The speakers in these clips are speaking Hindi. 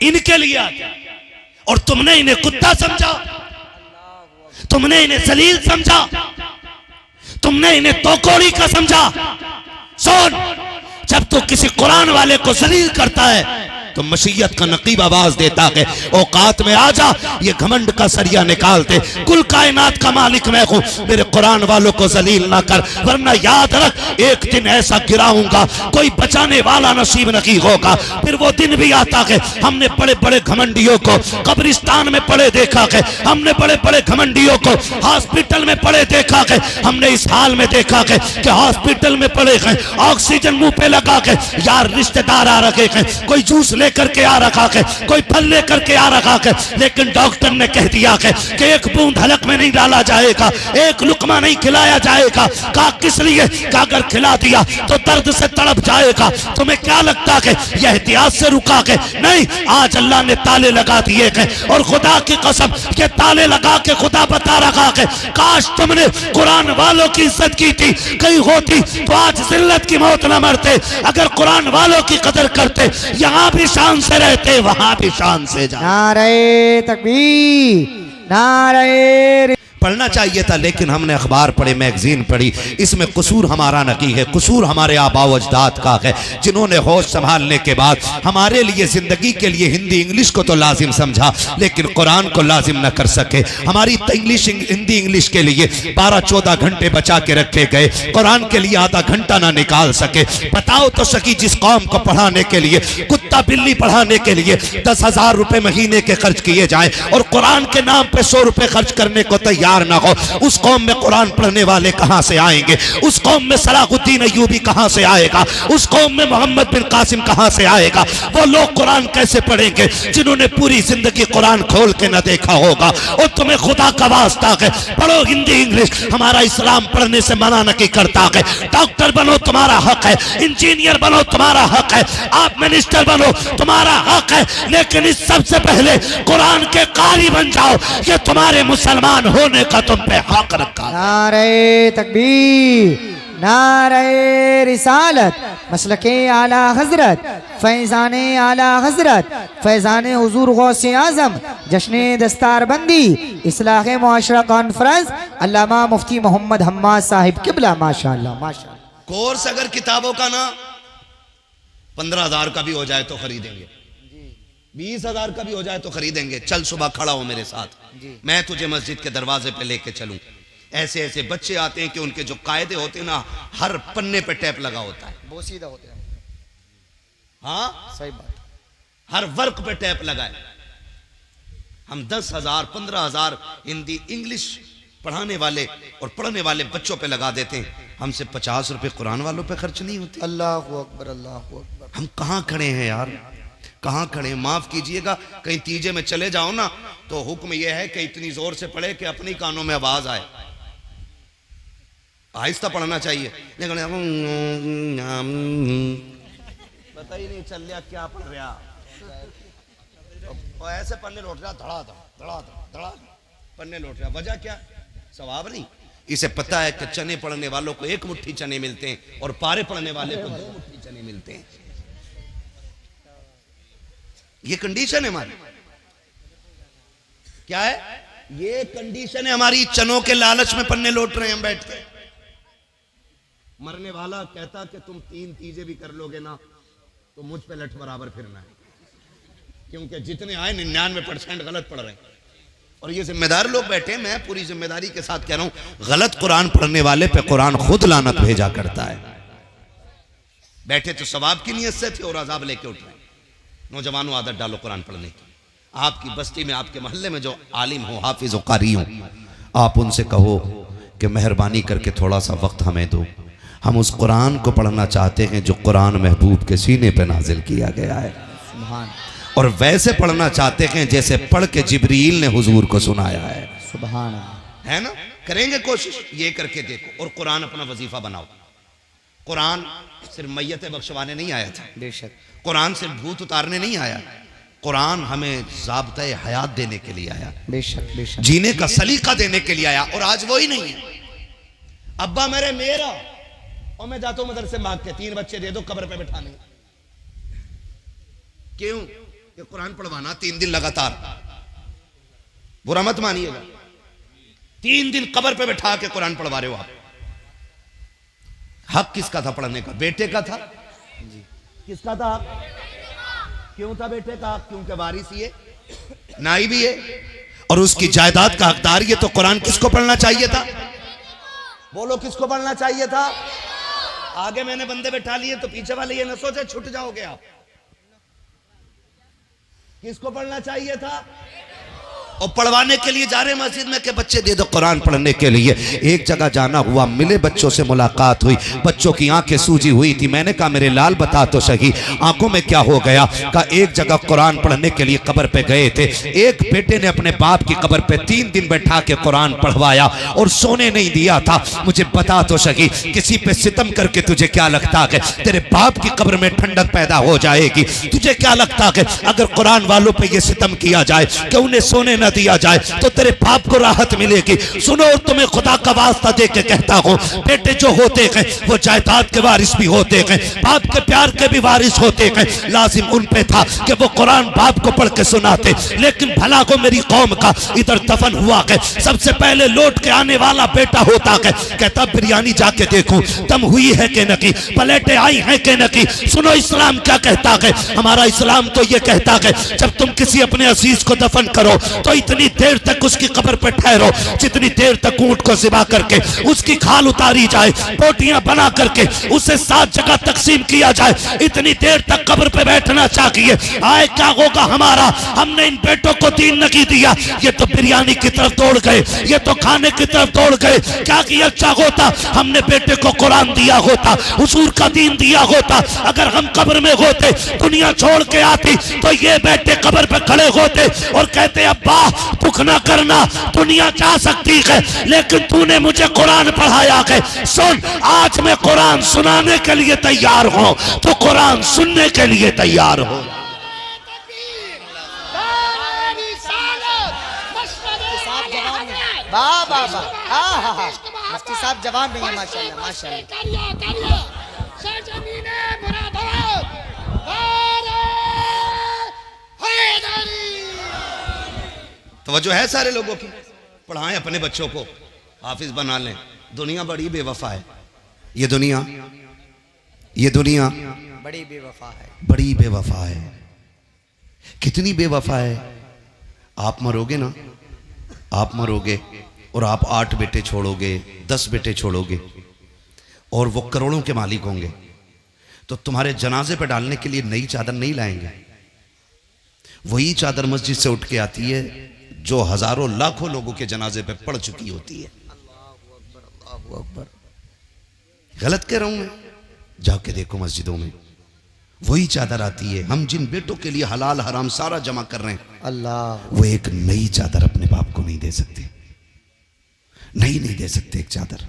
इनके लिए आता है और तुमने इन्हें कुत्ता समझा, तुमने इन्हें जलील समझा, तुमने इन्हें तोकोड़ी का समझा। सुन, जब तू किसी कुरान वाले को जलील करता है तो मशीयत का नकीब आवाज देता है औकात में आ जा, ये घमंड का सरिया निकाल दे, कुल कायनात का मालिक मैं हूं, मेरे कुरान वालों को जलील ना कर, वरना याद रख एक दिन ऐसा गिराऊंगा कोई बचाने वाला नसीब नहीं होगा। फिर वो दिन भी आता है, हमने बड़े बड़े घमंडियों को कब्रिस्तान में पड़े देखा है, हमने बड़े बड़े घमंडियों को हॉस्पिटल में पड़े देखा है, हमने इस हाल में देखा है कि हॉस्पिटल में पड़े हैं, ऑक्सीजन मुंह पे लगा के, यार रिश्तेदार आ रखे हैं, कोई जूस लेकर के आ रखा है, कोई फल लेकर के आ रखा है, लेकिन डॉक्टर ने कह दिया है कि एक बूंद हलक में नहीं डाला जाएगा, एक लुकमा नहीं खिलाया जाएगा। कहा किस लिए? कि अगर खिला दिया तो दर्द से तड़प जाएगा। तुम्हें क्या लगता है यह एहतियात से रुका है? नहीं, आज अल्लाह ने ताले लगा दिए हैं और खुदा की कसम ये ताले लगा के खुदा बता रखा है, काश तुमने कुरान वालों की इज्जत की थी, कहीं होती तो आज जिल्लत की मौत न मरते। अगर कुरान वालों की कदर करते, यहाँ भी शान से रहते, वहां भी शान से जाते। नारे तकबीर, नारे। पढ़ना चाहिए था, लेकिन हमने अखबार पढ़े, मैगजीन पढ़ी, इसमें कसूर हमारा नहीं है, कसूर हमारे आबा व अजदाद का है, जिन्होंने होश संभालने के बाद हमारे लिए जिंदगी के लिए हिंदी इंग्लिश को तो लाजिम समझा, लेकिन कुरान को लाजिम न कर सके। हमारी हिंदी इंग्लिश के लिए 12-14 घंटे बचा के रखे गए, कुरान के लिए आधा घंटा ना निकाल सके। बताओ तो सकी, जिस कौम को पढ़ाने के लिए, कुत्ता बिल्ली पढ़ाने के लिए 10,000 रुपए महीने के खर्च किए जाए और कुरान के नाम पे 100 रुपए खर्च करने को तैयार ना हो, उस कौम में कुरान पढ़ने वाले कहां से आएंगे? उस कौम में सलाहुद्दीन अय्यूबी कहां से आएगा? उस कौम में मोहम्मद बिन कासिम कहां से आएगा? वो लोग कुरान कैसे पढ़ेंगे जिन्होंने पूरी जिंदगी कुरान खोल के न देखा होगा? और तुम्हें खुदा का वास्ता है, पढ़ो हिंदी इंग्लिश, हमारा इस्लाम पढ़ने से मना नहीं करता है। डॉक्टर बनो तुम्हारा हक है, इंजीनियर बनो तुम्हारा हक है, आप मिनिस्टर बनो तुम्हारा हक है, लेकिन इस सबसे पहले कुरान के कारी बन जाओ, ये तुम्हारे मुसलमान होने का तुम पे हक रखा। नारे तकबीर, नारे रिसालत, मसलके आला हजरत, फैजाने आला हजरत, फैजाने हुजूर गौसे आजम, जश्ने दस्तारबंदी, इस्लाह मुआशरा कॉन्फ्रेंस, अल्लामा मुफ्ती मोहम्मद हम्माद साहिब किबला। माशाअल्लाह माशाअल्लाह। कोर्स अगर किताबों का ना 15,000 का भी हो जाए तो खरीदेंगे, 20,000 का भी हो जाए तो खरीदेंगे। चल सुबह खड़ा हो मेरे साथ, मैं तुझे मस्जिद के दरवाजे पे लेके चलूं। ऐसे ऐसे बच्चे आते हैं कि उनके जो कायदे होते हैं ना, हर पन्ने पे टैप लगा होता है, बोसीदा होते हैं। हाँ सही बात। हर वर्क पे टैप लगा है। हम 10,000 15,000 हिंदी इंग्लिश पढ़ाने वाले और पढ़ने वाले बच्चों पे लगा देते हैं, हमसे 50 रुपए कुरान वालों पे खर्च नहीं होते। अल्लाहु अकबर, अल्लाहु अकबर। हम कहां खड़े हैं यार, कहां खड़े? माफ कीजिएगा, कहीं तीजे में चले जाओ ना तो हुक्म यह है कि इतनी जोर से पढ़े कि अपनी कानों में आवाज आए। आहिस्ता पढ़ना चाहिए, लेकिन पता ही नहीं चल रहा क्या पढ़ रहा, तो ऐसे पन्ने लौट रहा, धड़ा धड़ा धड़ा पन्ने लौट रहा। वजह क्या? सवाब नहीं। इसे पता है कि चने पढ़ने वालों को 1 मुट्ठी चने मिलते हैं और पारे पढ़ने वाले को 2 मुट्ठी चने मिलते हैं। ये कंडीशन है हमारी। क्या है ये कंडीशन है हमारी? चनों के लालच में पन्ने लौट रहे हैं हम बैठ के। मरने वाला कहता कि तुम 3 तीजे भी कर लोगे ना तो मुझ पे लठ बराबर फिरना है, क्योंकि जितने आए 99% गलत पढ़ रहे हैं। और ये जिम्मेदार लोग बैठे, मैं पूरी जिम्मेदारी के साथ कह रहा हूं, गलत कुरान पढ़ने वाले पे कुरान खुद लानत भेजा करता है। बैठे तो सवाब की नीयत से थे और अजाब लेके उठ रहे। नौजवानों आदत डालो कुरान पढ़ने की। आपकी बस्ती में, आपके मोहल्ले में जो आलिम हो, हाफिज हो, कारी हो, आप उनसे कहो कि मेहरबानी करके थोड़ा सा वक्त हमें दो, हम उस कुरान को पढ़ना चाहते हैं जो कुरान महबूब के सीने पे नाजिल किया गया है, सुभान। और वैसे पढ़ना चाहते हैं जैसे पढ़ के जिब्रील ने हुजूर को सुनाया है, सुभान। है ना? करेंगे कोशिश, ये करके देखो। और कुरान अपना वजीफा बनाओ। कुरान सिर्फ मैयत बख्शवाने नहीं आया था, बेशक। कुरान सिर्फ भूत उतारने नहीं आया, कुरान हमें ज़ाब्ता हयात देने के लिए आया, बेशक बेशक, जीने का सलीका देने के लिए आया। और आज वो ही नहीं है। अब्बा मेरा और मैं जाता हूं मदरसे मांग के 3 बच्चे दे दो कब्र पे बैठाने। क्यों? कि कुरान पढ़वाना 3 दिन लगातार, बुरा मत मानिएगा। 3 दिन कब्र पे बैठा के कुरान पढ़वा रहे हो आप। हक किसका था पढ़ने का? बेटे का था जी। किसका था? क्यों था बेटे का? क्योंकि वारिस ये नाई भी है और उसकी जायदाद का हकदार ये। तो कुरान किसको पढ़ना चाहिए था? बोलो किसको पढ़ना चाहिए था? आगे मैंने बंदे बैठा लिए तो पीछे वाले ये न सोचे छूट जाओगे आप। किसको पढ़ना चाहिए था? और पढ़वाने के लिए जा रहे मस्जिद में कि बच्चे दे दो कुरान पढ़ने के लिए। एक जगह जाना हुआ, मिले बच्चों से मुलाकात हुई, बच्चों की आंखें सूजी हुई थी। मैंने कहा मेरे लाल बता तो सही आंखों में क्या हो गया? कहा एक जगह कुरान पढ़ने के लिए कब्र पे गए थे, एक बेटे ने अपने बाप की कब्र पे 3 दिन बैठा के कुरान पढ़वाया और सोने नहीं दिया था। मुझे बता तो सही किसी पे सितम करके तुझे क्या लगता है तेरे बाप की कब्र में ठंडक पैदा हो जाएगी? तुझे क्या लगता है अगर कुरान वालों पे ये सितम किया जाए कि उन्हें सोने न दिया जाए तो तेरे बाप को राहत मिलेगी? सुनो, तुम्हें खुदा का वास्ता दे के कहता हूं, बेटे जो होते हैं वो जायदाद के वारिस भी होते हैं, बाप के प्यार के भी वारिस होते हैं। लाजिम उन पे था कि वो कुरान बाप को पढ़ के सुनाते। लेकिन भला को मेरी कौम का इधर दफन हुआ है, सबसे पहले लौट के आने वाला बेटा होता है। कहता बिरयानी जाके देखूं दम हुई है कि नहीं, प्लेटें आई हैं कि नहीं। सुनो इस्लाम क्या कहता है? हमारा इस्लाम तो ये कहता है जब तुम किसी अपने अजीज को दफन करो तो इतनी देर तक उसकी कब्र पे ठहरो जितनी देर तक ऊंट को ज़िबा करके उसकी खाल उतारी जाए, बोटियां बना करके उसे 7 जगह तकसीम किया जाए, इतनी देर तक कब्र पे बैठना चाहिए। आए क्या होगा हमारा? हमने इन बेटों को दीन नहीं दिया, ये तो बिरयानी की तरफ दौड़ गए, ये तो खाने की तरफ दौड़ गए। क्या किया अच्छा होता हमने बेटे को कुरान दिया होता, हुजूर का दीन दिया होता। अगर हम कब्र में होते, दुनिया छोड़ के आती, तो ये बेटे कब्र पे खड़े होते और कहते अब्बा दुख ना करना, दुनिया जा सकती है लेकिन तूने मुझे कुरान पढ़ाया है। सुन, आज मैं कुरान सुनाने के लिए तैयार हूं, तो कुरान सुनने के लिए तैयार हो। वाह वाह वाह, मुफ्ती साहब जवाब नहीं है माशाल्लाह माशाल्लाह। तवज्जो है सारे लोगों की? पढ़ाएं अपने बच्चों को, हाफिज बना लें। दुनिया बड़ी बेवफा है, ये दुनिया बड़ी बेवफा है, बड़ी बेवफा है। कितनी बेवफा है? आप मरोगे ना, आप मरोगे और आप 8 बेटे छोड़ोगे, 10 बेटे छोड़ोगे और वो करोड़ों के मालिक होंगे, तो तुम्हारे जनाजे पे डालने के लिए नई चादर नहीं लाएंगे। वही चादर मस्जिद से उठ के आती है जो हजारों लाखों लोगों के जनाजे पे पड़ चुकी होती है। अल्लाहू अकबर। गलत कह रहा हूं मैं? जाके देखो मस्जिदों में वही चादर आती है। हम जिन बेटों के लिए हलाल हराम सारा जमा कर रहे हैं, अल्लाह, वो एक नई चादर अपने बाप को नहीं दे सकते, नहीं दे सकते एक चादर।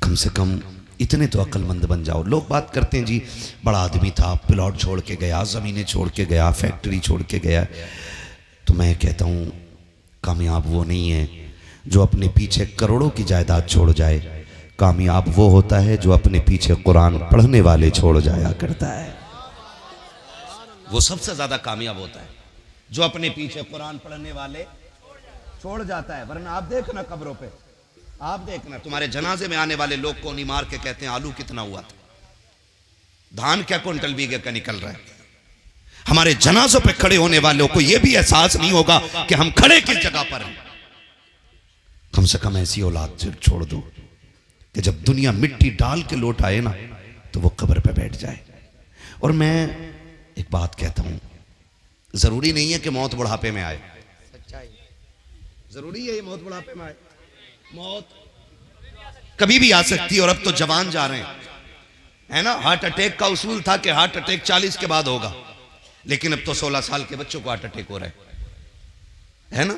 कम से कम इतने तो अक्लमंद बन जाओ। लोग बात करते हैं जी बड़ा आदमी था, प्लॉट छोड़ के गया, ज़मीनें छोड़ के गया, फैक्ट्री छोड़ के गया। तो मैं कहता हूँ कामयाब वो नहीं है जो अपने पीछे करोड़ों की जायदाद छोड़ जाए, कामयाब वो होता है जो अपने पीछे कुरान पढ़ने वाले छोड़ जाया करता है। वो सबसे ज़्यादा कामयाब होता है जो अपने पीछे कुरान पढ़ने वाले छोड़ जाता है। वरना आप देखना कब्रों पे, आप देखना तुम्हारे जनाजे में आने वाले लोग को नहीं मार के कहते हैं आलू कितना हुआ था, धान क्या क्विंटल बीघे का निकल रहा है। हमारे जनाजों पे खड़े होने वालों को यह भी एहसास नहीं होगा कि हम खड़े किस जगह पर हैं। कम से कम ऐसी औलाद छोड़ दो कि जब दुनिया मिट्टी डाल के लौट आए ना तो वो कब्र पे बैठ जाए। और मैं एक बात कहता हूं, जरूरी नहीं है कि मौत बुढ़ापे में आए, जरूरी है ये मौत बुढ़ापे में आए? मौत कभी भी आ सकती है। और अब तो जवान जा रहे हैं, है ना। हार्ट अटैक का उसूल था कि हार्ट अटैक 40 के बाद होगा, लेकिन अब तो 16 साल के बच्चों को हार्ट अटैक हो रहा है ना।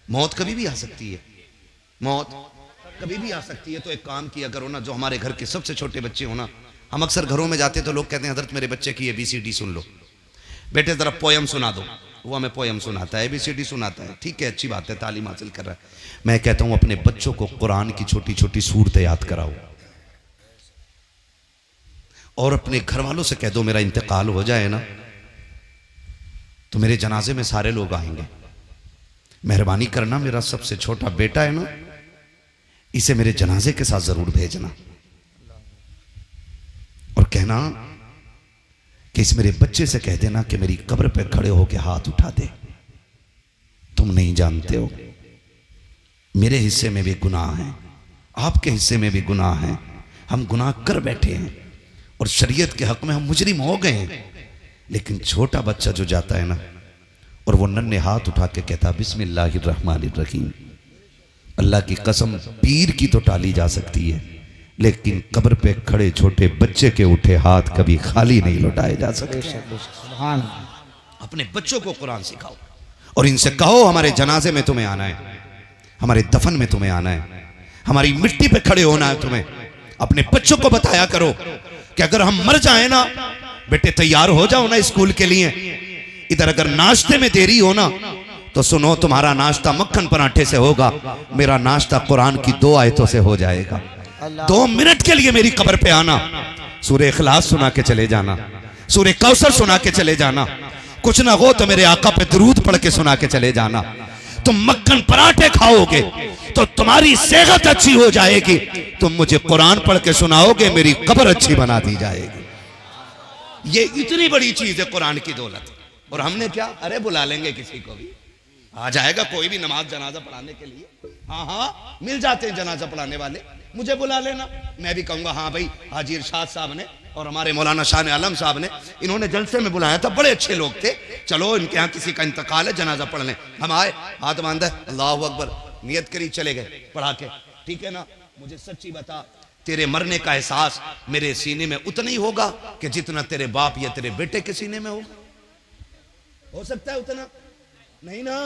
मौत कभी भी आ सकती है, मौत कभी भी आ सकती है। तो एक काम किया करो ना, जो हमारे घर के सबसे छोटे बच्चे हो ना, हम अक्सर घरों में जाते तो लोग कहते हैं हजरत मेरे बच्चे की ABCD सुन लो, बेटे जरा पोयम सुना दो। वो हमें पोयम सुनाता है, ABCD सुनाता है, ठीक है, अच्छी बात है, तालीम हासिल कर रहा है। मैं कहता हूं अपने बच्चों को कुरान की छोटी छोटी सूरतें याद कराओ और अपने घर वालों से कह दो मेरा इंतकाल हो जाए ना तो मेरे जनाजे में सारे लोग आएंगे, मेहरबानी करना मेरा सबसे छोटा बेटा है ना, इसे मेरे जनाजे के साथ जरूर भेजना और कहना कि इस मेरे बच्चे से कह देना कि मेरी कब्र पे खड़े होकर हाथ उठा दे। तुम नहीं जानते हो मेरे हिस्से में भी गुनाह है, आपके हिस्से में भी गुनाह है, हम गुनाह कर बैठे हैं और शरीयत के हक में हम मुजरिम हो गए हैं। लेकिन छोटा बच्चा जो जाता है ना और वो नन्हे हाथ उठा के कहता बिस्मिल्लाहिर्रहमानिर्रहीम, अल्लाह की कसम पीर की तो टाली जा सकती है, लेकिन कब्र पे खड़े छोटे बच्चे के उठे हाथ कभी खाली नहीं लौटाए जा सकते। अपने बच्चों को कुरान सिखाओ और इनसे कहो हमारे जनाजे में तुम्हें आना है, हमारे दफन में तुम्हें आना है, हमारी मिट्टी पे खड़े होना है तुम्हें। अपने बच्चों को बताया करो कि अगर हम मर जाए ना बेटे तैयार हो जाओ ना स्कूल के लिए। इधर अगर नाश्ते में देरी हो ना तो सुनो तुम्हारा नाश्ता मक्खन पराठे से होगा, मेरा नाश्ता कुरान की 2 आयतों से हो जाएगा। 2 मिनट के लिए मेरी कब्र पे आना, सूरह इखलास सुना के चले जाना, सूरह कौसर सुना के चले जाना, कुछ ना हो तो मेरे आका पे दरूद पढ़ के सुना के चले जाना। तुम मक्खन पराठे खाओगे तो तुम्हारी सेहत अच्छी हो जाएगी, तुम मुझे कुरान पढ़ के सुनाओगे मेरी कब्र अच्छी बना दी जाएगी। ये इतनी बड़ी चीज है कुरान की दौलत। और हमने क्या, अरे बुला लेंगे किसी को भी, आ जाएगा कोई भी नमाज जनाजा पढ़ाने के लिए। हाँ हाँ मिल जाते हैं जनाजा पढ़ाने वाले, मुझे बुला लेना, मैं भी कहूंगा हाँ भाई हाजी इरशाद साहब ने और हमारे मौलाना शाह आलम साहब ने इन्होंने जलसे में बुलाया था, बड़े अच्छे लोग थे, चलो इनके यहाँ किसी का इंतकाल है जनाजा पढ़ लें। हम आए, हाथ बांधा, अल्लाहु अकबर, नियत करी, चले गए पढ़ा के। ठीक है ना, मुझे सच्ची बता, तेरे मरने का एहसास मेरे सीने में उतना ही होगा कि जितना तेरे बाप या तेरे बेटे के सीने में होगा? हो सकता है उतना नहीं ना,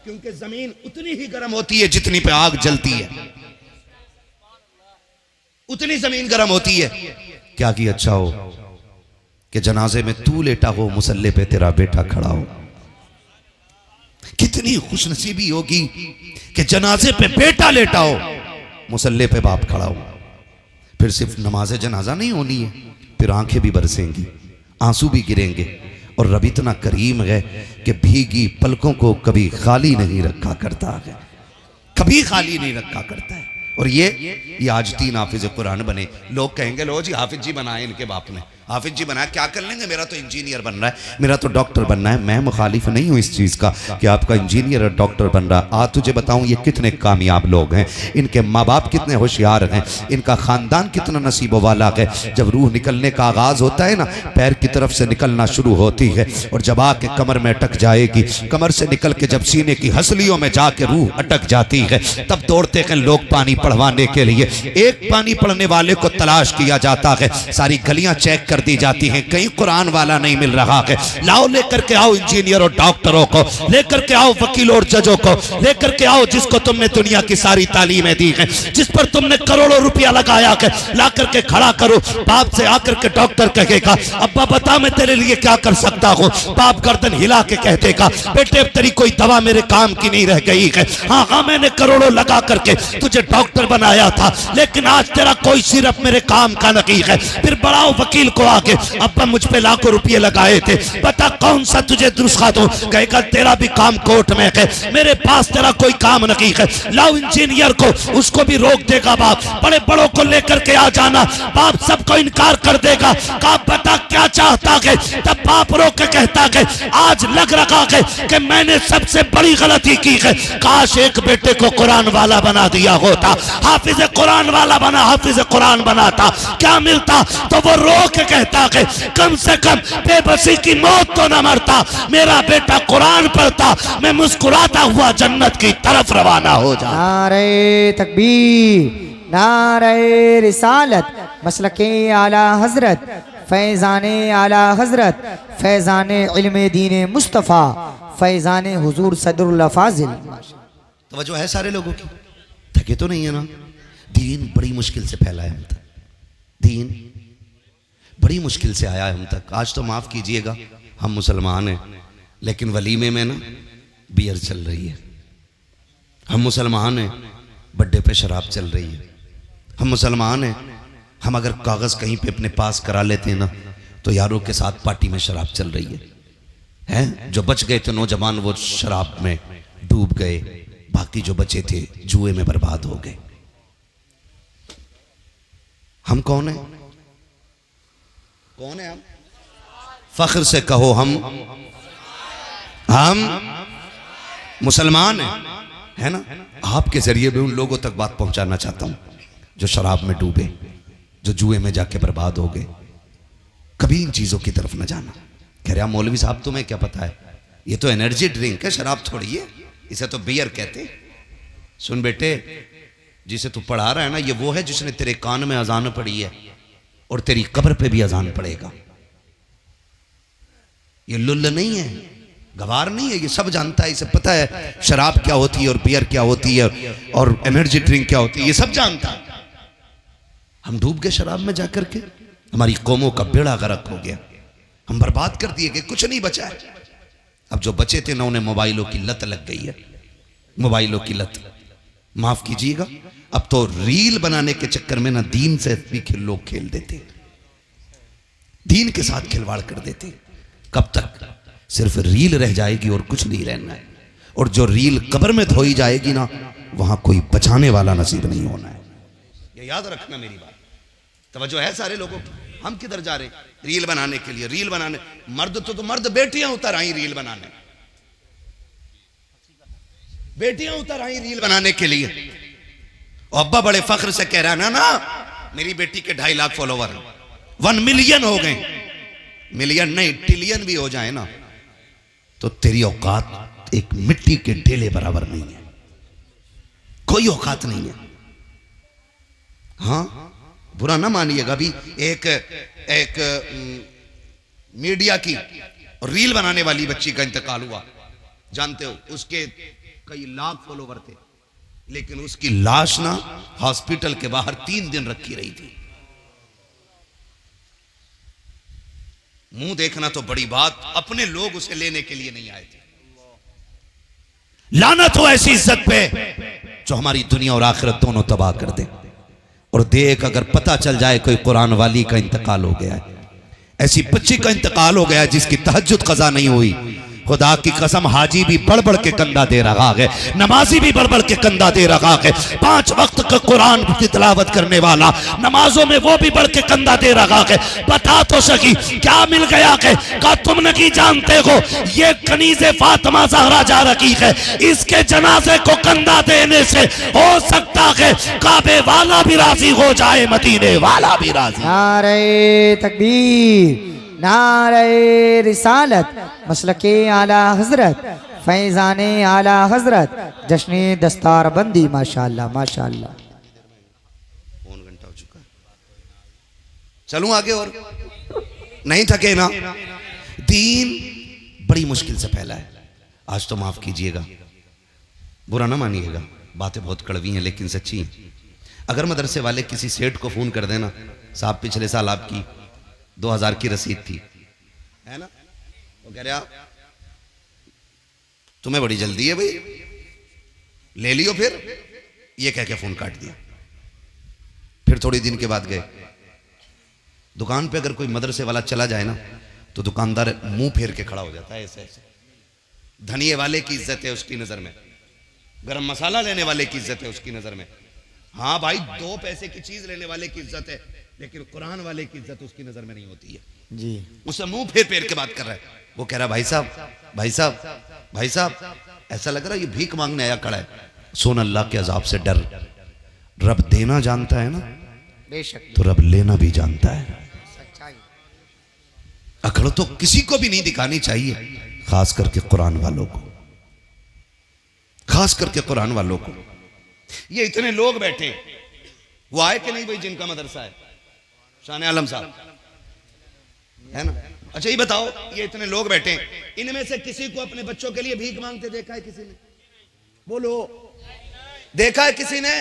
क्योंकि जमीन उतनी ही गर्म होती है जितनी पे आग जलती है, उतनी जमीन गर्म होती है। क्या की अच्छा हो कि जनाजे में तू लेटा हो, मुसल्ले पे तेरा बेटा खड़ा हो। कितनी खुशनसीबी होगी कि जनाजे पे बेटा लेटा हो, मुसल्ले पे बाप खड़ा हो। फिर सिर्फ नमाज जनाजा नहीं होनी है, फिर आंखें भी बरसेंगी, आंसू भी गिरेंगे। और रब इतना करीम है कि भीगी पलकों को कभी खाली नहीं रखा करता है, कभी खाली नहीं रखा करता है। और ये आज 3 हाफिज कुरान बने। लोग कहेंगे लो जी हाफिज जी बनाए इनके बाप ने, हाफिज जी बनाया, क्या कर लेंगे, मेरा तो इंजीनियर बनना है, मेरा तो डॉक्टर बनना है। मैं मुखालिफ नहीं हूँ इस चीज़ का कि आपका इंजीनियर और डॉक्टर बन रहा। आज तुझे बताऊँ ये कितने कामयाब लोग हैं, इनके माँ बाप कितने होशियार हैं, इनका ख़ानदान कितना नसीबों वाला है। जब रूह निकलने का आगाज़ होता है ना, पैर की तरफ से निकलना शुरू होती है और जब आके कमर में अटक जाएगी, कमर से निकल के जब सीने की हंसलियों में जाके रूह अटक जाती है, तब दौड़ते हैं लोग पानी पढ़वाने के लिए। एक पानी पढ़ने वाले को तलाश किया जाता है, सारी गलियां चेक कर दी जाती हैं, कहीं कुरान वाला नहीं मिल रहा है। लाओ लेकर के आओ इंजीनियर और डॉक्टरों को, लेकर के आओ वकीलों और जजों को, लेकर के आओ जिसको तुमने दुनिया की सारी तालीमें दी हैं, जिस पर तुमने करोड़ों रुपया लगाया है, ला करके खड़ा करो। बाप से आकर के डॉक्टर कहेगा अब्बा बता मैं तेरे लिए क्या कर सकता हूँ, बाप गर्दन हिला के कह देगा बेटे अब तेरी कोई दवा मेरे काम की नहीं रह गई है। हाँ हाँ मैंने करोड़ों लगा करके तुझे डॉक्टर बनाया था, लेकिन आज तेरा कोई सिर्फ मेरे काम का नहीं है। फिर बढ़ाओ वकील को आगे, अब्बा मुझ पे लाखों रुपये लगाए थे, बता कौन सा तुझे दुरुस्खा दूं, कहेगा तेरा भी काम कोर्ट में है, मेरे पास तेरा कोई काम नहीं है। लाओ इंजीनियर को, उसको भी रोक देगा बाप, बड़े बड़ों को लेकर के आ जाना, बाप सबको इनकार कर देगा। कहा बता क्या चाहता है, तब बाप रोक के कहता है आज लग रहा है कि मैंने सबसे बड़ी गलती की है, काश एक बेटे को कुरान वाला बना दिया होता, हाफिज कुरान वाला बना, हाफिज कुरान बनाता, क्या मिलता? तो वो रो के कहता है कम से कम बेबसी की मौत तो न मरता, मेरा बेटा कुरान पढ़ता, मैं मुस्कुराता हुआ जन्नत की तरफ रवाना हो जा। नारे तकबीर, नारे रिसालत, मसलके आला हजरत, फैज़ाने आला हजरत, फैज़ाने इल्मे दीन मुस्तफ़ा, फैज़ाने हुजूर सदरुल फाजिल। तवज्जो है सारे लोगों की? थके तो नहीं है ना? दीन बड़ी मुश्किल से फैला है हम तक, दीन बड़ी मुश्किल से आया है हम तक। आज तो माफ़ कीजिएगा हम मुसलमान हैं, लेकिन वलीमे में ना बियर चल रही है। हम मुसलमान हैं, बर्थडे पे शराब चल रही है। हम मुसलमान हैं, हम अगर कागज़ कहीं पे अपने पास करा लेते हैं ना तो यारों के साथ पार्टी में शराब चल रही है। हैं जो बच गए थे नौजवान वो शराब में डूब गए, बाकी जो बचे थे जुए में बर्बाद हो गए। हम कौन है? कौन है हम? फख्र से कहो हम मुसलमान हैं, है ना। आपके जरिए भी उन लोगों तक बात पहुंचाना चाहता हूं जो शराब में डूबे, जो जुए में जाके बर्बाद हो गए। कभी इन चीजों की तरफ न जाना। कह रहा मौलवी साहब तुम्हें क्या पता है, ये तो एनर्जी ड्रिंक है, शराब थोड़ी है, इसे तो बियर कहते हैं। सुन बेटे, जिसे तू पढ़ा रहा है ना, ये वो है जिसने तेरे कान में अजान पड़ी है और तेरी कब्र पे भी अजान पड़ेगा। ये लुल्ल नहीं है, गवार नहीं है, ये सब जानता है, इसे पता है शराब क्या होती है और बियर क्या होती है और एनर्जी ड्रिंक क्या होती है, ये सब जानता है। हम डूब गए शराब में जाकर के, हमारी कौमों का बेड़ा गर्क हो गया, हम बर्बाद कर दिए गए, कुछ नहीं बचा है। अब जो बचे थे ना, उन्हें मोबाइलों की लत लग गई है, मोबाइलों की लत। माफ कीजिएगा, अब तो रील बनाने के चक्कर में ना दीन से भी लोग खेल देते, दीन के साथ खिलवाड़ कर देते। कब तक? सिर्फ रील रह जाएगी और कुछ नहीं रहना है। और जो रील कब्र में धोई जाएगी ना, वहां कोई बचाने वाला नसीब नहीं होना है। ये याद रखना मेरी बात। तवज्जो है सारे लोगों की? हम किधर जा रहे? रील बनाने के लिए। रील बनाने मर्द तो मर्द बेटियां उतर आई रील बनाने, बेटियां उतर आई रील बनाने के लिए। और अब्बा बड़े फख्र से कह रहा ना मेरी बेटी के 2.5 लाख फॉलोवर 1 मिलियन हो गए। मिलियन नहीं, ट्रिलियन भी हो जाए ना, तो तेरी औकात एक मिट्टी के ढेले बराबर नहीं है, कोई औकात नहीं है। हाँ, बुरा ना मानिएगा। अभी एक मीडिया की रील बनाने वाली बच्ची का इंतकाल हुआ, जानते हो, उसके कई लाख फॉलोवर थे, लेकिन उसकी लाश ना हॉस्पिटल के बाहर 3 दिन रखी रही थी। मुंह देखना तो बड़ी बात, अपने लोग उसे लेने के लिए नहीं आए थे। लानत हो ऐसी इज्जत पे जो हमारी दुनिया और आखिरत दोनों तबाह कर दे। और देख, अगर पता चल जाए कोई कुरान वाली का इंतकाल हो गया है, ऐसी बच्ची का इंतकाल हो गया है जिसकी तहज्जुद कज़ा नहीं हुई, खुदा की कसम हाजी भी बढ़ बढ़ के कंधा दे रहा है, नमाजी भी बढ़ बढ़ के कंधा दे रहा है, 5 वक्त का कुरान की तिलावत करने वाला नमाजों में वो भी बढ़ के कंधा दे रहा है। बता तो सकी क्या मिल गया के? का तुम नहीं जानते हो ये कनीज़े फातिमा ज़हरा जा रही है, इसके जनाजे को कंधा देने से हो सकता है काबे वाला भी राजी हो जाए, मदीने वाला भी राजी। नारे तकबीर, नारे रिसालत, मसलके आला हजरत, फैजाने आला हजरत, जश्ने दस्तार बंदी। माशाअल्लाह माशाअल्लाह। पौन घंटा हो चुका है, चलूं आगे और नहीं थके ना। दीन बड़ी मुश्किल से फैला है। आज तो माफ कीजिएगा, बुरा ना मानिएगा, बातें बहुत कड़वी हैं लेकिन सच्ची हैं। अगर मदरसे वाले किसी सेठ को फोन कर देना, साहब पिछले साल आपकी 2000 की रसीद थी, है ना, वो कह रहा तुम्हें बड़ी जल्दी है भाई, ले लियो, फिर ये कह के फोन काट दिया। फिर थोड़ी दिन के बाद गए दुकान पे, अगर कोई मदरसे वाला चला जाए ना तो दुकानदार मुंह फेर के खड़ा हो जाता है ऐसे ऐसे। धनिये वाले की इज्जत है उसकी नजर में, गरम मसाला लेने वाले की इज्जत है उसकी नजर में। हाँ भाई, 2 पैसे की चीज लेने वाले की इज्जत है, लेकिन कुरान वाले की इज्जत उसकी नजर में नहीं होती है जी। उसे मुंह फेर फेर के बात कर रहा है। वो कह रहा भाई साहब भाई साहब भाई साहब, ऐसा लग रहा है ये भीख मांगने आया खड़ा है। सुन, अल्लाह के अजाब से डर। रब देना जानता है ना, बेशक, तो रब लेना भी जानता है। अकड़ तो किसी को भी नहीं दिखानी चाहिए, खास करके कुरान वालों को, खास करके कुरान वालों को। ये इतने लोग बैठे, वो आए कि नहीं भाई जिनका मदरसा है? शान आलम साहब है ना। अच्छा ये बताओ, ये इतने लोग बैठे, इनमें से किसी को अपने बच्चों के लिए भीख मांगते देखा है किसी ने? बोलो, देखा है किसी ने?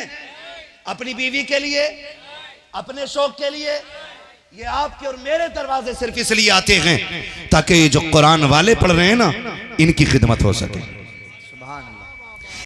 अपनी बीवी के लिए, अपने शौक के लिए? ये आपके और मेरे दरवाजे सिर्फ इसलिए आते हैं ताकि ये जो कुरान वाले पढ़ रहे हैं ना, इनकी खिदमत हो सके।